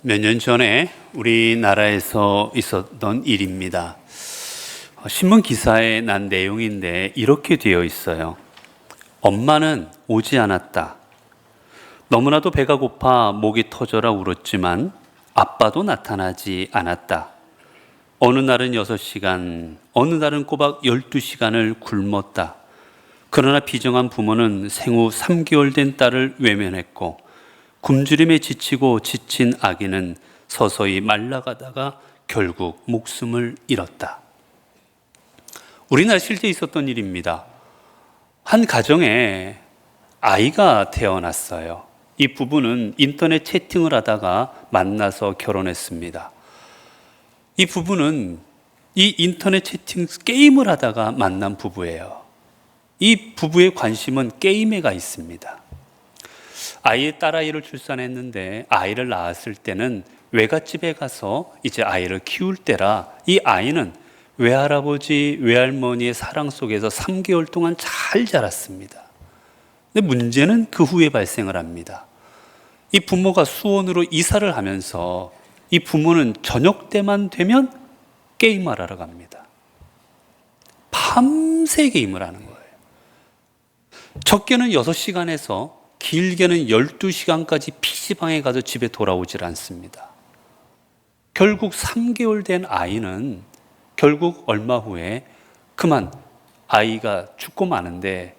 몇 년 전에 우리나라에서 있었던 일입니다. 신문 기사에 난 내용인데 이렇게 되어 있어요. 엄마는 오지 않았다. 너무나도 배가 고파 목이 터져라 울었지만 아빠도 나타나지 않았다. 어느 날은 6시간, 어느 날은 꼬박 12시간을 굶었다. 그러나 비정한 부모는 생후 3개월 된 딸을 외면했고 굶주림에 지치고 지친 아기는 서서히 말라가다가 결국 목숨을 잃었다. 우리나라 실제 있었던 일입니다. 한 가정에 아이가 태어났어요. 이 부부는 인터넷 채팅을 하다가 만나서 결혼했습니다. 이 부부는 이 인터넷 채팅 게임을 하다가 만난 부부예요. 이 부부의 관심은 게임에 가 있습니다. 아이의 딸아이를 출산했는데 아이를 낳았을 때는 외갓집에 가서 이제 아이를 키울 때라 이 아이는 외할아버지, 외할머니의 사랑 속에서 3개월 동안 잘 자랐습니다. 근데 문제는 그 후에 발생을 합니다. 이 부모가 수원으로 이사를 하면서 이 부모는 저녁 때만 되면 게임을 하러 갑니다. 밤새 게임을 하는 거예요. 적게는 6시간에서 길게는 12시간까지 PC방에 가서 집에 돌아오질 않습니다. 결국 3개월 된 아이는 결국 얼마 후에 그만 아이가 죽고 마는데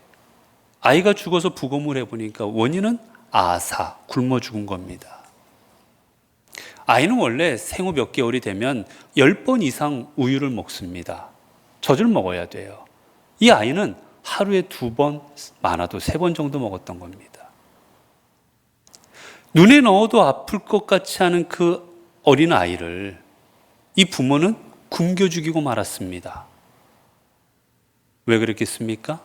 아이가 죽어서 부검을 해보니까 원인은 아사, 굶어 죽은 겁니다. 아이는 원래 생후 몇 개월이 되면 10번 이상 우유를 먹습니다. 젖을 먹어야 돼요. 이 아이는 하루에 2번, 많아도 3번 정도 먹었던 겁니다. 눈에 넣어도 아플 것 같지 않은 그 어린 아이를 이 부모는 굶겨 죽이고 말았습니다. 왜 그랬겠습니까?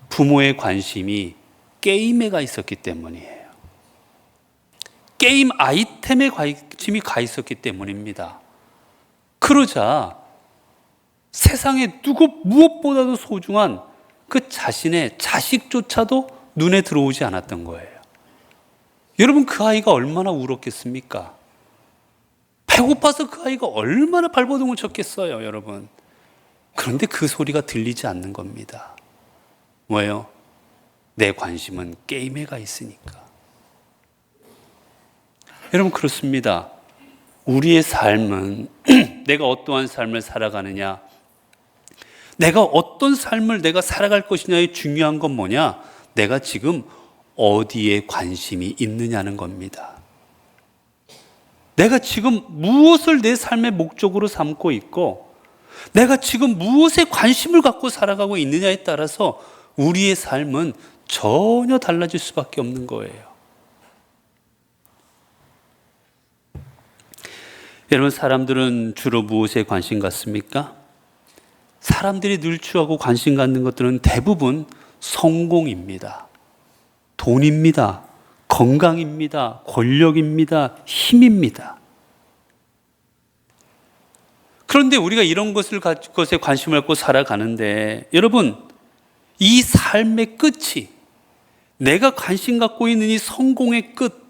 부모의 관심이 게임에 가 있었기 때문이에요. 게임 아이템에 관심이 가 있었기 때문입니다. 그러자 세상에 무엇보다도 소중한 그 자신의 자식조차도 눈에 들어오지 않았던 거예요. 여러분, 그 아이가 얼마나 울었겠습니까? 배고파서 그 아이가 얼마나 발버둥을 쳤겠어요, 여러분. 그런데 그 소리가 들리지 않는 겁니다. 뭐예요? 내 관심은 게임에 가 있으니까. 여러분, 그렇습니다. 우리의 삶은 내가 어떠한 삶을 살아가느냐, 내가 어떤 삶을 내가 살아갈 것이냐에 중요한 건 뭐냐? 내가 지금 어디에 관심이 있느냐는 겁니다. 내가 지금 무엇을 내 삶의 목적으로 삼고 있고 내가 지금 무엇에 관심을 갖고 살아가고 있느냐에 따라서 우리의 삶은 전혀 달라질 수밖에 없는 거예요. 여러분, 사람들은 주로 무엇에 관심 갖습니까? 사람들이 늘 취하고 관심 갖는 것들은 대부분 성공입니다. 돈입니다. 건강입니다. 권력입니다. 힘입니다. 그런데 우리가 이런 것에 관심을 갖고 살아가는데 여러분, 이 삶의 끝이 내가 관심 갖고 있는 이 성공의 끝,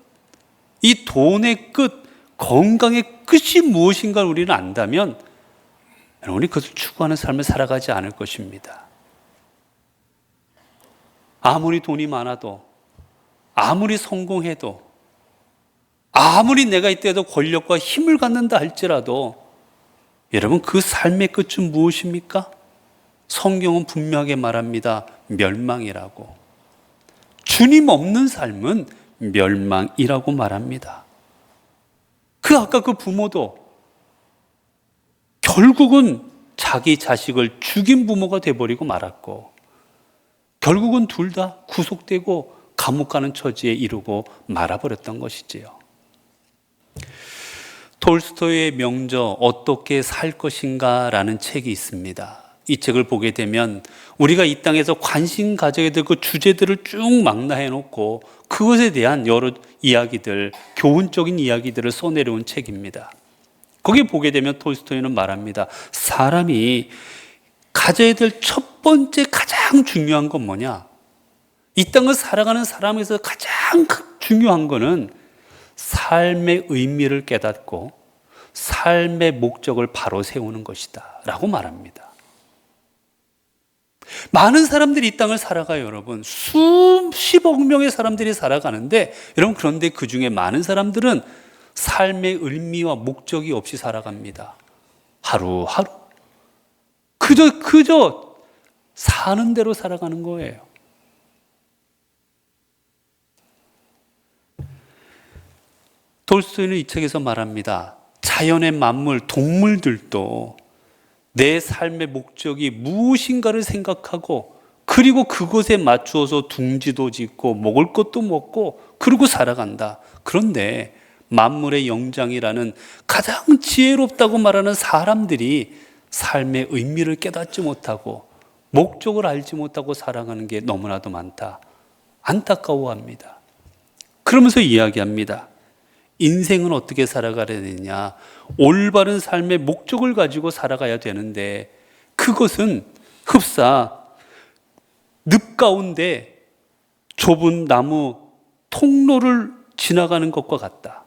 이 돈의 끝, 건강의 끝이 무엇인가를 우리는 안다면 우리 그것을 추구하는 삶을 살아가지 않을 것입니다. 아무리 돈이 많아도 아무리 성공해도 아무리 내가 이때도 권력과 힘을 갖는다 할지라도 여러분, 그 삶의 끝은 무엇입니까? 성경은 분명하게 말합니다. 멸망이라고. 주님 없는 삶은 멸망이라고 말합니다. 아까 그 부모도 결국은 자기 자식을 죽인 부모가 돼버리고 말았고 결국은 둘 다 구속되고 감옥 가는 처지에 이르고 말아버렸던 것이지요. 톨스토이의 명저 어떻게 살 것인가라는 책이 있습니다. 이 책을 보게 되면 우리가 이 땅에서 관심 가져야 될 그 주제들을 쭉 망라해 놓고 그것에 대한 여러 이야기들, 교훈적인 이야기들을 써내려온 책입니다. 거기 보게 되면 톨스토이는 말합니다. 사람이 가져야 될 첫 번째 가장 중요한 건 뭐냐? 이 땅을 살아가는 사람에서 가장 중요한 거는 삶의 의미를 깨닫고 삶의 목적을 바로 세우는 것이다 라고 말합니다. 많은 사람들이 이 땅을 살아가요, 여러분. 수십억 명의 사람들이 살아가는데, 여러분, 그런데 그 중에 많은 사람들은 삶의 의미와 목적이 없이 살아갑니다. 하루하루 그저 사는 대로 살아가는 거예요. 돌스토이는 이 책에서 말합니다. 자연의 만물, 동물들도 내 삶의 목적이 무엇인가를 생각하고, 그리고 그것에 맞추어서 둥지도 짓고 먹을 것도 먹고 그러고 살아간다. 그런데 만물의 영장이라는 가장 지혜롭다고 말하는 사람들이 삶의 의미를 깨닫지 못하고 목적을 알지 못하고 살아가는 게 너무나도 많다. 안타까워합니다. 그러면서 이야기합니다. 인생은 어떻게 살아가야 되느냐? 올바른 삶의 목적을 가지고 살아가야 되는데, 그것은 흡사 늪 가운데 좁은 나무 통로를 지나가는 것과 같다.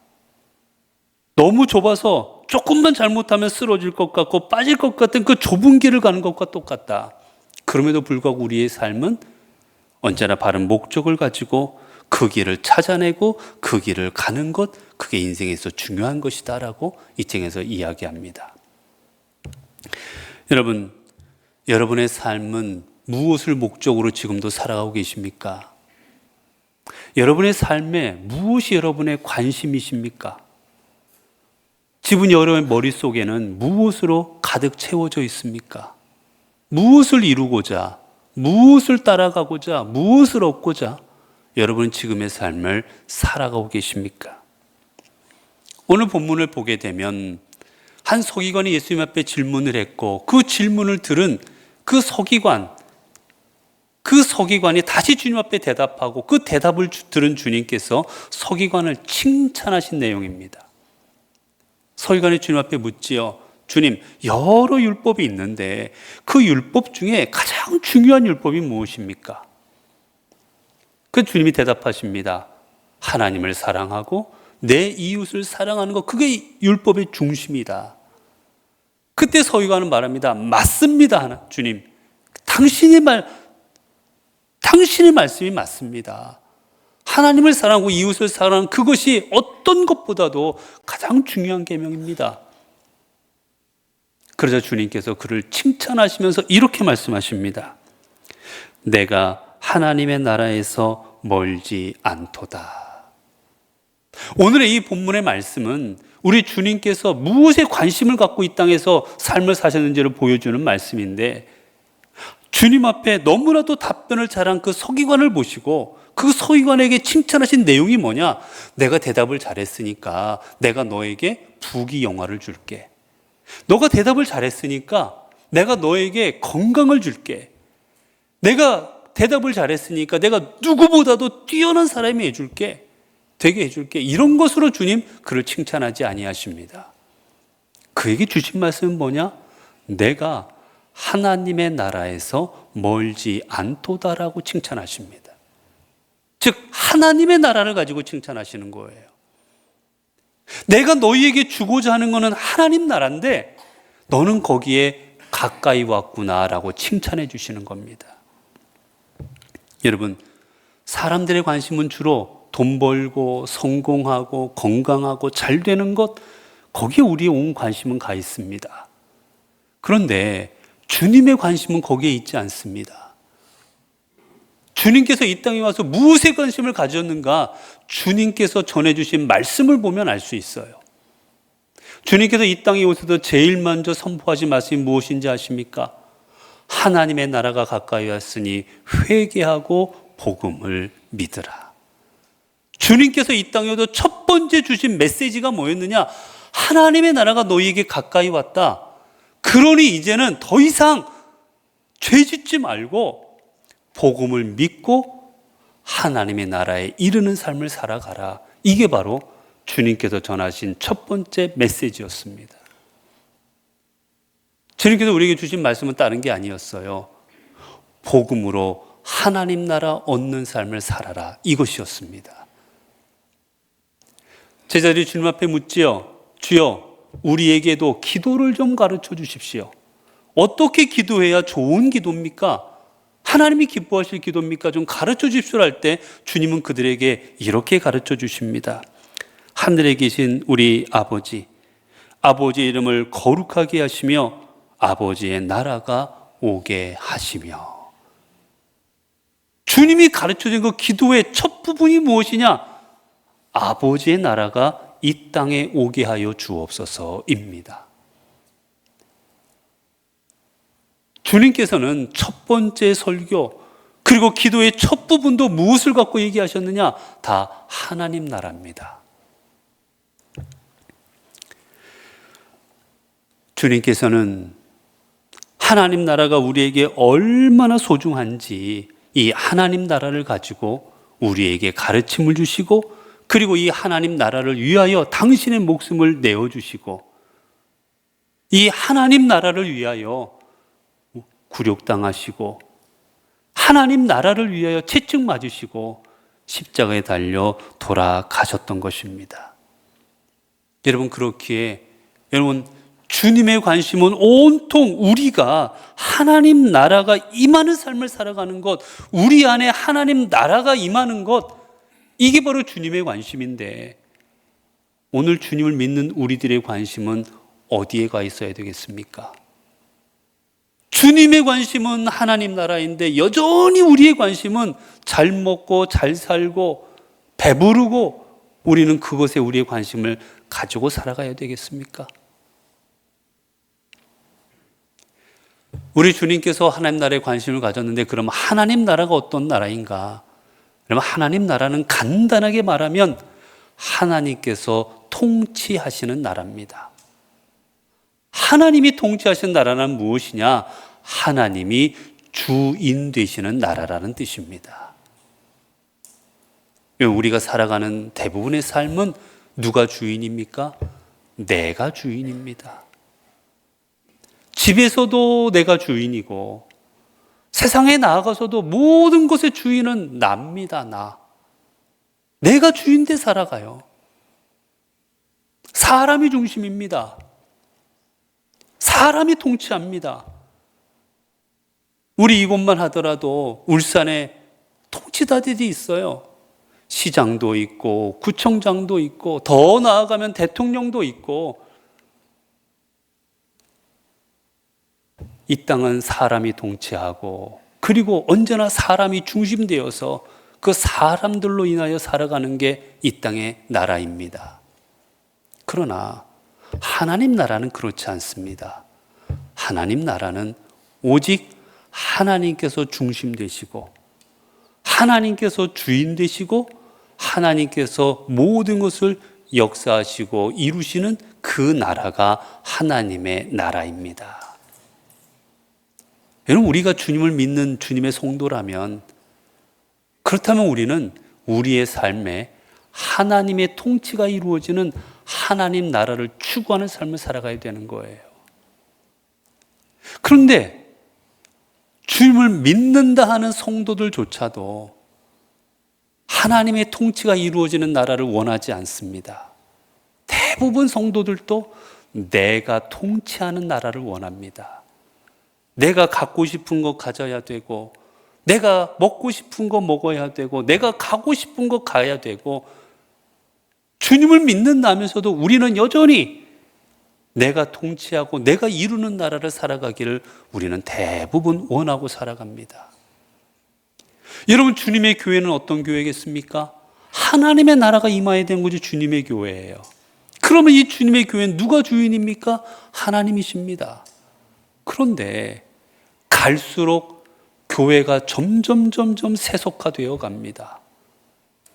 너무 좁아서 조금만 잘못하면 쓰러질 것 같고 빠질 것 같은 그 좁은 길을 가는 것과 똑같다. 그럼에도 불구하고 우리의 삶은 언제나 바른 목적을 가지고 그 길을 찾아내고 그 길을 가는 것, 그게 인생에서 중요한 것이다 라고 이 책에서 이야기합니다. 여러분, 여러분의 삶은 무엇을 목적으로 지금도 살아가고 계십니까? 여러분의 삶에 무엇이 여러분의 관심이십니까? 지금 여러분의 머릿속에는 무엇으로 가득 채워져 있습니까? 무엇을 이루고자, 무엇을 따라가고자, 무엇을 얻고자 여러분은 지금의 삶을 살아가고 계십니까? 오늘 본문을 보게 되면 한 서기관이 예수님 앞에 질문을 했고, 그 질문을 들은 그 서기관이 다시 주님 앞에 대답하고, 그 대답을 들은 주님께서 서기관을 칭찬하신 내용입니다. 서기관이 주님 앞에 묻지요. 주님, 여러 율법이 있는데 그 율법 중에 가장 중요한 율법이 무엇입니까? 그 주님이 대답하십니다. 하나님을 사랑하고 내 이웃을 사랑하는 것, 그게 율법의 중심이다. 그때 서기관은 말합니다. 맞습니다, 주님. 당신의 말씀이 맞습니다. 하나님을 사랑하고 이웃을 사랑하는 그것이 어떤 것보다도 가장 중요한 계명입니다. 그러자 주님께서 그를 칭찬하시면서 이렇게 말씀하십니다. 내가 하나님의 나라에서 멀지 않도다. 오늘의 이 본문의 말씀은 우리 주님께서 무엇에 관심을 갖고 이 땅에서 삶을 사셨는지를 보여주는 말씀인데, 주님 앞에 너무나도 답변을 잘한 그 서기관을 보시고 그 서기관에게 칭찬하신 내용이 뭐냐? 내가 대답을 잘했으니까 내가 너에게 부귀영화를 줄게. 너가 대답을 잘했으니까 내가 너에게 건강을 줄게. 내가 대답을 잘했으니까 내가 누구보다도 뛰어난 사람이 되게 해줄게. 이런 것으로 주님 그를 칭찬하지 아니하십니다. 그에게 주신 말씀은 뭐냐? 내가 하나님의 나라에서 멀지 않도다라고 칭찬하십니다. 즉 하나님의 나라를 가지고 칭찬하시는 거예요. 내가 너희에게 주고자 하는 것은 하나님 나라인데 너는 거기에 가까이 왔구나라고 칭찬해 주시는 겁니다. 여러분, 사람들의 관심은 주로 돈 벌고 성공하고 건강하고 잘 되는 것, 거기에 우리의 온 관심은 가 있습니다. 그런데 주님의 관심은 거기에 있지 않습니다. 주님께서 이 땅에 와서 무엇에 관심을 가졌는가? 주님께서 전해주신 말씀을 보면 알 수 있어요. 주님께서 이 땅에 오셔서 제일 먼저 선포하신 말씀이 무엇인지 아십니까? 하나님의 나라가 가까이 왔으니 회개하고 복음을 믿으라. 주님께서 이 땅에 오셔서 첫 번째 주신 메시지가 뭐였느냐? 하나님의 나라가 너희에게 가까이 왔다. 그러니 이제는 더 이상 죄 짓지 말고 복음을 믿고 하나님의 나라에 이르는 삶을 살아가라. 이게 바로 주님께서 전하신 첫 번째 메시지였습니다. 주님께서 우리에게 주신 말씀은 다른 게 아니었어요. 복음으로 하나님 나라 얻는 삶을 살아라. 이것이었습니다. 제자들이 주님 앞에 묻지요. 주여, 우리에게도 기도를 좀 가르쳐 주십시오. 어떻게 기도해야 좋은 기도입니까? 하나님이 기뻐하실 기도입니까? 좀 가르쳐 주십시오 할 때 주님은 그들에게 이렇게 가르쳐 주십니다. 하늘에 계신 우리 아버지, 아버지의 이름을 거룩하게 하시며 아버지의 나라가 오게 하시며. 주님이 가르쳐준 그 기도의 첫 부분이 무엇이냐? 아버지의 나라가 이 땅에 오게 하여 주옵소서입니다. 주님께서는 첫 번째 설교 그리고 기도의 첫 부분도 무엇을 갖고 얘기하셨느냐? 다 하나님 나라입니다. 주님께서는 하나님 나라가 우리에게 얼마나 소중한지 이 하나님 나라를 가지고 우리에게 가르침을 주시고, 그리고 이 하나님 나라를 위하여 당신의 목숨을 내어주시고, 이 하나님 나라를 위하여 굴욕당하시고, 하나님 나라를 위하여 채찍 맞으시고 십자가에 달려 돌아가셨던 것입니다. 여러분, 그렇기에 여러분, 주님의 관심은 온통 우리가 하나님 나라가 임하는 삶을 살아가는 것, 우리 안에 하나님 나라가 임하는 것, 이게 바로 주님의 관심인데, 오늘 주님을 믿는 우리들의 관심은 어디에 가 있어야 되겠습니까? 주님의 관심은 하나님 나라인데 여전히 우리의 관심은 잘 먹고 잘 살고 배부르고, 우리는 그것에 우리의 관심을 가지고 살아가야 되겠습니까? 우리 주님께서 하나님 나라에 관심을 가졌는데, 그럼 하나님 나라가 어떤 나라인가? 그러면 하나님 나라는 간단하게 말하면 하나님께서 통치하시는 나라입니다. 하나님이 통치하시는 나라는 무엇이냐? 하나님이 주인 되시는 나라라는 뜻입니다. 우리가 살아가는 대부분의 삶은 누가 주인입니까? 내가 주인입니다. 집에서도 내가 주인이고, 세상에 나아가서도 모든 것의 주인은 나입니다. 내가 주인 돼 살아가요. 사람이 중심입니다. 사람이 통치합니다. 우리 이곳만 하더라도 울산에 통치자들이 있어요. 시장도 있고 구청장도 있고, 더 나아가면 대통령도 있고. 이 땅은 사람이 통치하고, 그리고 언제나 사람이 중심되어서 그 사람들로 인하여 살아가는 게 이 땅의 나라입니다. 그러나 하나님 나라는 그렇지 않습니다. 하나님 나라는 오직 하나님께서 중심 되시고, 하나님께서 주인 되시고, 하나님께서 모든 것을 역사하시고 이루시는 그 나라가 하나님의 나라입니다. 여러분, 우리가 주님을 믿는 주님의 성도라면, 그렇다면 우리는 우리의 삶에 하나님의 통치가 이루어지는 하나님 나라를 추구하는 삶을 살아가야 되는 거예요. 그런데 주님을 믿는다 하는 성도들조차도 하나님의 통치가 이루어지는 나라를 원하지 않습니다. 대부분 성도들도 내가 통치하는 나라를 원합니다. 내가 갖고 싶은 거 가져야 되고, 내가 먹고 싶은 거 먹어야 되고, 내가 가고 싶은 거 가야 되고, 주님을 믿는다면서도 우리는 여전히 내가 통치하고 내가 이루는 나라를 살아가기를 우리는 대부분 원하고 살아갑니다. 여러분, 주님의 교회는 어떤 교회겠습니까? 하나님의 나라가 임하야 되는 것이 주님의 교회예요. 그러면 이 주님의 교회는 누가 주인입니까? 하나님이십니다. 그런데 갈수록 교회가 점점 세속화되어 갑니다.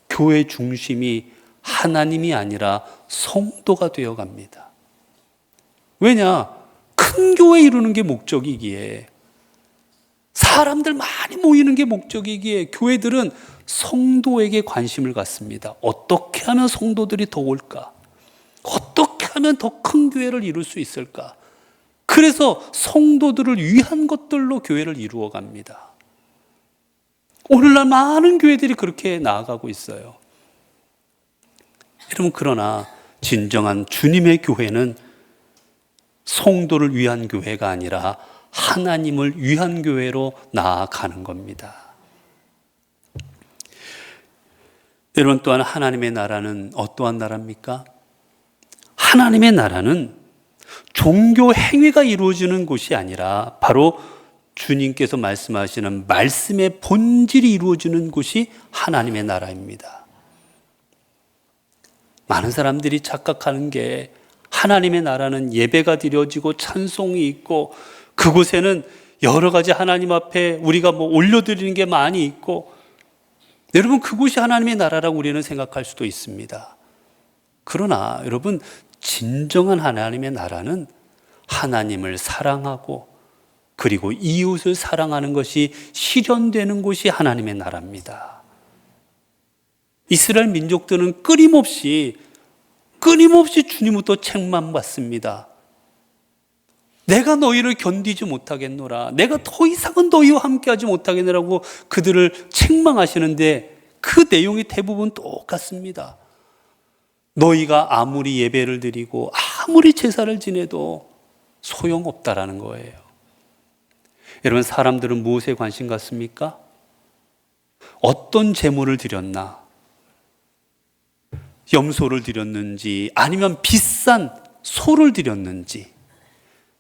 교회 중심이 하나님이 아니라 성도가 되어 갑니다. 왜냐? 큰 교회 이루는 게 목적이기에, 사람들 많이 모이는 게 목적이기에 교회들은 성도에게 관심을 갖습니다. 어떻게 하면 성도들이 더 올까? 어떻게 하면 더 큰 교회를 이룰 수 있을까? 그래서 성도들을 위한 것들로 교회를 이루어 갑니다. 오늘날 많은 교회들이 그렇게 나아가고 있어요. 여러분, 그러나 진정한 주님의 교회는 성도를 위한 교회가 아니라 하나님을 위한 교회로 나아가는 겁니다. 여러분, 또한 하나님의 나라는 어떠한 나라입니까? 하나님의 나라는 종교 행위가 이루어지는 곳이 아니라 바로 주님께서 말씀하시는 말씀의 본질이 이루어지는 곳이 하나님의 나라입니다. 많은 사람들이 착각하는 게 하나님의 나라는 예배가 드려지고 찬송이 있고 그곳에는 여러 가지 하나님 앞에 우리가 올려드리는 게 많이 있고, 여러분, 그곳이 하나님의 나라라고 우리는 생각할 수도 있습니다. 그러나 여러분, 진정한 하나님의 나라는 하나님을 사랑하고 그리고 이웃을 사랑하는 것이 실현되는 곳이 하나님의 나라입니다. 이스라엘 민족들은 끊임없이 주님부터 책망받습니다. 내가 너희를 견디지 못하겠노라, 내가 더 이상은 너희와 함께하지 못하겠노라고 그들을 책망하시는데 그 내용이 대부분 똑같습니다. 너희가 아무리 예배를 드리고 아무리 제사를 지내도 소용없다라는 거예요. 여러분, 사람들은 무엇에 관심 갖습니까? 어떤 제물을 드렸나? 염소를 드렸는지 아니면 비싼 소를 드렸는지,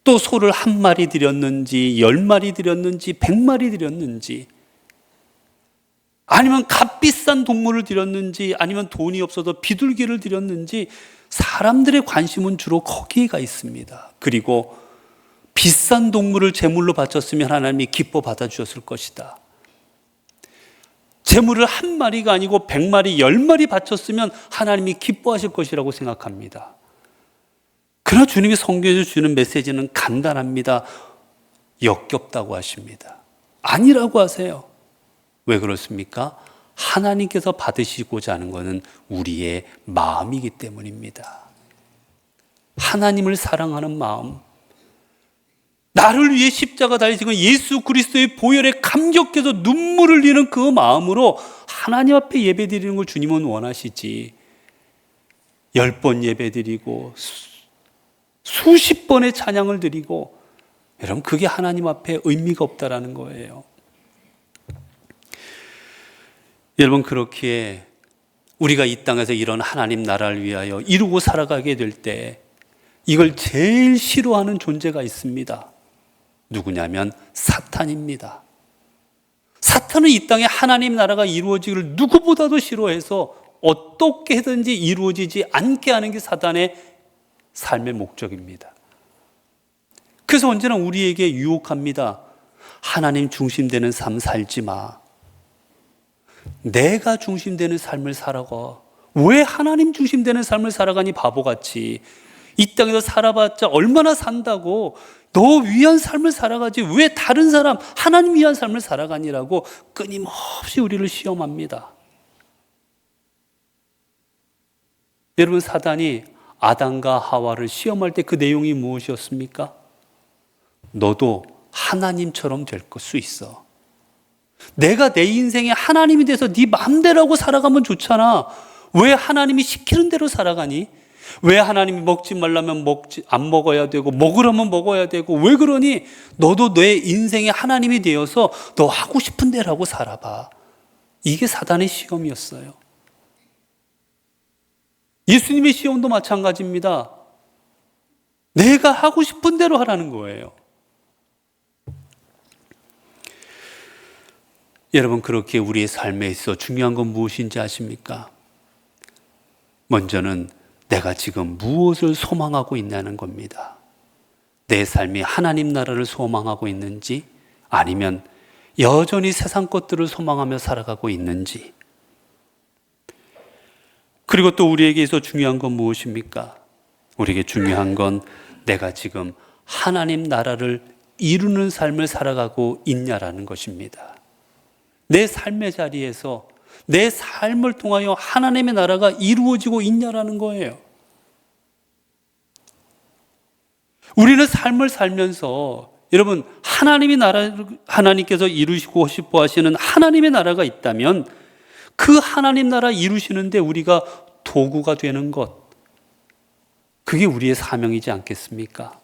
또 소를 1마리 드렸는지 10마리 드렸는지 100마리 드렸는지, 아니면 값비싼 동물을 드렸는지 아니면 돈이 없어서 비둘기를 드렸는지, 사람들의 관심은 주로 거기에 가 있습니다. 그리고 비싼 동물을 제물로 바쳤으면 하나님이 기뻐 받아주셨을 것이다. 제물을 1마리가 아니고 100마리, 10마리 바쳤으면 하나님이 기뻐하실 것이라고 생각합니다. 그러나 주님이 성경에서 주는 메시지는 간단합니다. 역겹다고 하십니다. 아니라고 하세요. 왜 그렇습니까? 하나님께서 받으시고자 하는 것은 우리의 마음이기 때문입니다. 하나님을 사랑하는 마음, 나를 위해 십자가 달리신 예수 그리스도의 보혈에 감격해서 눈물을 흘리는 그 마음으로 하나님 앞에 예배드리는 걸 주님은 원하시지, 10번 예배드리고 수십 번의 찬양을 드리고, 여러분, 그게 하나님 앞에 의미가 없다라는 거예요. 여러분, 그렇기에 우리가 이 땅에서 이런 하나님 나라를 위하여 이루고 살아가게 될 때 이걸 제일 싫어하는 존재가 있습니다. 누구냐면 사탄입니다. 사탄은 이 땅에 하나님 나라가 이루어지기를 누구보다도 싫어해서 어떻게 해든지 이루어지지 않게 하는 게 사탄의 삶의 목적입니다. 그래서 언제나 우리에게 유혹합니다. 하나님 중심되는 삶 살지 마. 내가 중심되는 삶을 살아가. 왜 하나님 중심되는 삶을 살아가니, 바보같이. 이 땅에서 살아봤자 얼마나 산다고. 너 위한 삶을 살아가지 왜 다른 사람, 하나님 위한 삶을 살아가니라고 끊임없이 우리를 시험합니다. 여러분, 사단이 아담과 하와를 시험할 때 그 내용이 무엇이었습니까? 너도 하나님처럼 될 수 있어. 내가 내 인생에 하나님이 돼서 네 마음대로 하고 살아가면 좋잖아. 왜 하나님이 시키는 대로 살아가니? 왜 하나님이 먹지 말라면 안 먹어야 되고 먹으라면 먹어야 되고, 왜 그러니? 너도 내 인생에 하나님이 되어서 너 하고 싶은 대로 하고 살아봐. 이게 사단의 시험이었어요. 예수님의 시험도 마찬가지입니다. 내가 하고 싶은 대로 하라는 거예요. 여러분, 그렇게 우리의 삶에 있어 중요한 건 무엇인지 아십니까? 먼저는 내가 지금 무엇을 소망하고 있냐는 겁니다. 내 삶이 하나님 나라를 소망하고 있는지 아니면 여전히 세상 것들을 소망하며 살아가고 있는지. 그리고 또 우리에게 있어 중요한 건 무엇입니까? 우리에게 중요한 건 내가 지금 하나님 나라를 이루는 삶을 살아가고 있냐라는 것입니다. 내 삶의 자리에서 내 삶을 통하여 하나님의 나라가 이루어지고 있냐라는 거예요. 우리는 삶을 살면서, 여러분, 하나님께서 이루시고 싶어 하시는 하나님의 나라가 있다면 그 하나님 나라 이루시는데 우리가 도구가 되는 것, 그게 우리의 사명이지 않겠습니까?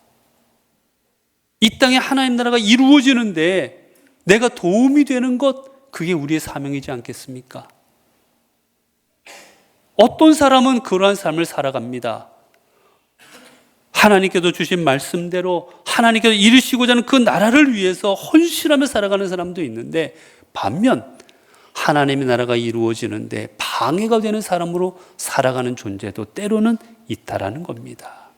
이 땅에 하나님 나라가 이루어지는데 내가 도움이 되는 것, 그게 우리의 사명이지 않겠습니까? 어떤 사람은 그러한 삶을 살아갑니다. 하나님께서 주신 말씀대로 하나님께서 이루시고자 하는 그 나라를 위해서 헌신하며 살아가는 사람도 있는데, 반면 하나님의 나라가 이루어지는데 방해가 되는 사람으로 살아가는 존재도 때로는 있다라는 겁니다.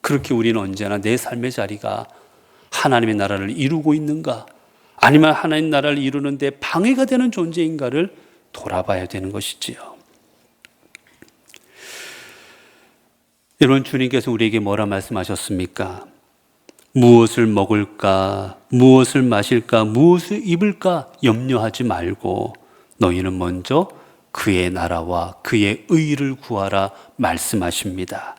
그렇게 우리는 언제나 내 삶의 자리가 하나님의 나라를 이루고 있는가, 아니면 하나님 나라를 이루는데 방해가 되는 존재인가를 돌아봐야 되는 것이지요. 여러분, 주님께서 우리에게 뭐라 말씀하셨습니까? 무엇을 먹을까, 무엇을 마실까, 무엇을 입을까 염려하지 말고 너희는 먼저 그의 나라와 그의 의를 구하라 말씀하십니다.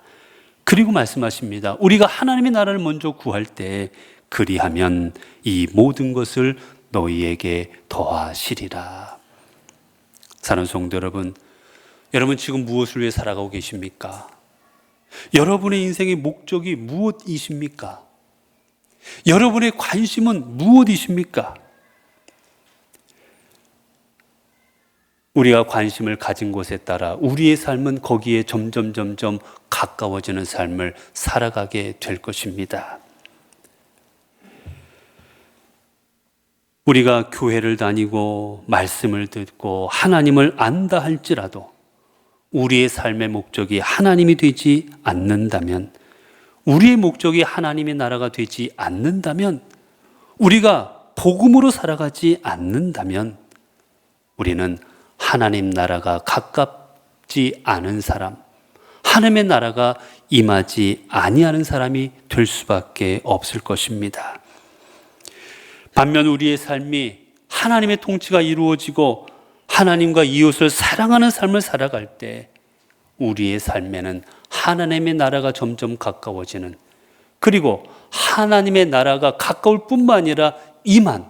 그리고 말씀하십니다. 우리가 하나님의 나라를 먼저 구할 때 그리하면 이 모든 것을 너희에게 더하시리라. 사랑하는 성도 여러분, 여러분 지금 무엇을 위해 살아가고 계십니까? 여러분의 인생의 목적이 무엇이십니까? 여러분의 관심은 무엇이십니까? 우리가 관심을 가진 곳에 따라 우리의 삶은 거기에 점점 가까워지는 삶을 살아가게 될 것입니다. 우리가 교회를 다니고 말씀을 듣고 하나님을 안다 할지라도 우리의 삶의 목적이 하나님이 되지 않는다면, 우리의 목적이 하나님의 나라가 되지 않는다면, 우리가 복음으로 살아가지 않는다면 우리는 하나님 나라가 가깝지 않은 사람, 하나님의 나라가 임하지 아니하는 사람이 될 수밖에 없을 것입니다. 반면 우리의 삶이 하나님의 통치가 이루어지고 하나님과 이웃을 사랑하는 삶을 살아갈 때 우리의 삶에는 하나님의 나라가 점점 가까워지는, 그리고 하나님의 나라가 가까울 뿐만 아니라 임한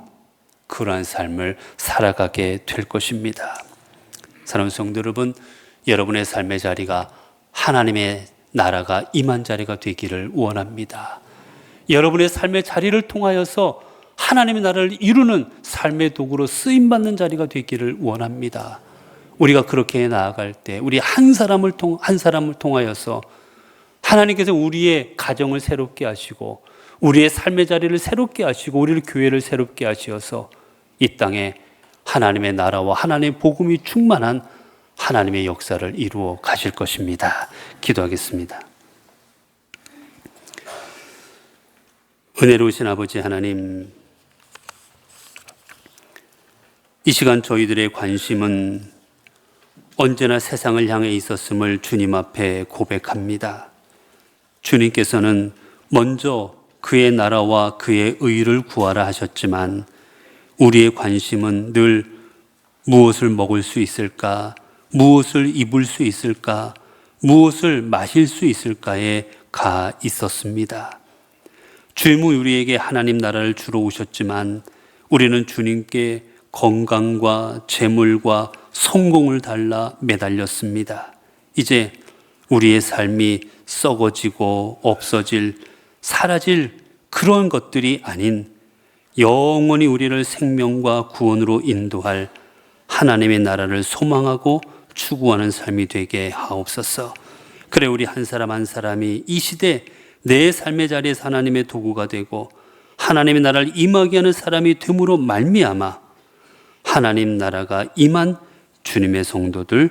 그러한 삶을 살아가게 될 것입니다. 사랑하는 성도 여러분, 여러분의 삶의 자리가 하나님의 나라가 임한 자리가 되기를 원합니다. 여러분의 삶의 자리를 통하여서 하나님의 나라를 이루는 삶의 도구로 쓰임받는 자리가 되기를 원합니다. 우리가 그렇게 나아갈 때 우리 한 사람을 통하여서 하나님께서 우리의 가정을 새롭게 하시고 우리의 삶의 자리를 새롭게 하시고 우리를 교회를 새롭게 하시어서 이 땅에 하나님의 나라와 하나님의 복음이 충만한 하나님의 역사를 이루어 가실 것입니다. 기도하겠습니다. 은혜로우신 아버지 하나님, 이 시간 저희들의 관심은 언제나 세상을 향해 있었음을 주님 앞에 고백합니다. 주님께서는 먼저 그의 나라와 그의 의를 구하라 하셨지만 우리의 관심은 늘 무엇을 먹을 수 있을까, 무엇을 입을 수 있을까, 무엇을 마실 수 있을까에 가 있었습니다. 주님은 우리에게 하나님 나라를 주러 오셨지만 우리는 주님께 건강과 재물과 성공을 달라 매달렸습니다. 이제 우리의 삶이 썩어지고 없어질, 사라질 그런 것들이 아닌 영원히 우리를 생명과 구원으로 인도할 하나님의 나라를 소망하고 추구하는 삶이 되게 하옵소서. 그래, 우리 한 사람 한 사람이 이 시대 내 삶의 자리에서 하나님의 도구가 되고 하나님의 나라를 임하게 하는 사람이 됨으로 말미암아 하나님 나라가 임한 주님의 성도들로서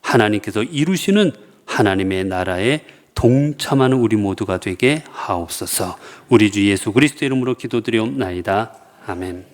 하나님께서 이루시는 하나님의 나라에 동참하는 우리 모두가 되게 하옵소서. 우리 주 예수 그리스도 이름으로 기도드리옵나이다. 아멘.